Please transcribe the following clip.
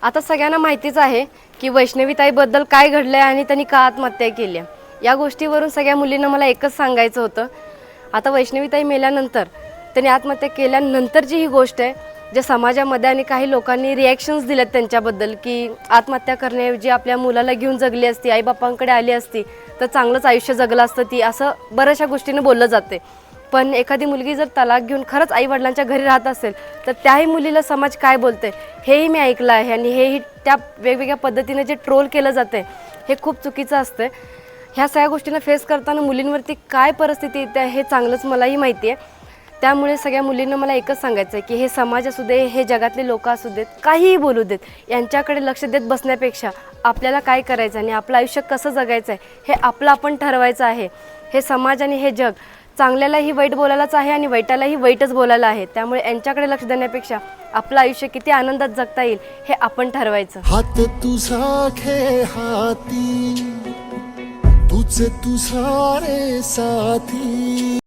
आता सगळ्यांना माहितीच आहे की वैष्णवीताईबद्दल काय घडलं आहे आणि त्यांनी का आत्महत्या केली आहे। या गोष्टीवरून सगळ्या मुलींना मला एकच सांगायचं होतं, आता वैष्णवीताई मेल्यानंतर त्यांनी आत्महत्या केल्यानंतरची ही गोष्ट आहे, जे समाजामध्ये आणि काही लोकांनी रिॲक्शन्स दिलेत त्यांच्याबद्दल की आत्महत्या करण्याऐवजी आपल्या मुलाला घेऊन जगली असती, आईबापांकडे आली असती तर चांगलंच आयुष्य जगलं असतं ती, असं बऱ्याचशा गोष्टींनी बोललं जाते। पण एखादी मुलगी जर तलाक घेऊन खरंच आईवडिलांच्या घरी राहत असेल तर त्याही मुलीला समाज काय बोलते हेही मी ऐकलं आहे आणि हेही त्या वेगवेगळ्या पद्धतीने जे ट्रोल केलं जाते हे खूप चुकीचं असतं। ह्या सगळ्या गोष्टींना फेस करताना मुलींवरती काय परिस्थिती येते हे चांगलंच मलाही माहिती आहे। त्यामुळे सगळ्या मुलींना मला एकच सांगायचं आहे की हे समाज असू दे, हे जगातले लोक असू देत, काहीही बोलू देत, यांच्याकडे लक्ष देत बसण्यापेक्षा आपल्याला काय करायचं आणि आपलं आयुष्य कसं जगायचं आहे हे आपलं आपण ठरवायचं आहे। हे समाज आणि हे जग चांगल्यालाही वाईट बोलायलाच आहे आणि वाईटालाही वाईटच बोलायला आहे। त्यामुळे यांच्याकडे लक्ष देण्यापेक्षा आपलं आयुष्य किती आनंदात जगता येईल हे आपण ठरवायचं। हात तुझा खे हाती, तुझे तुझा रे साथी।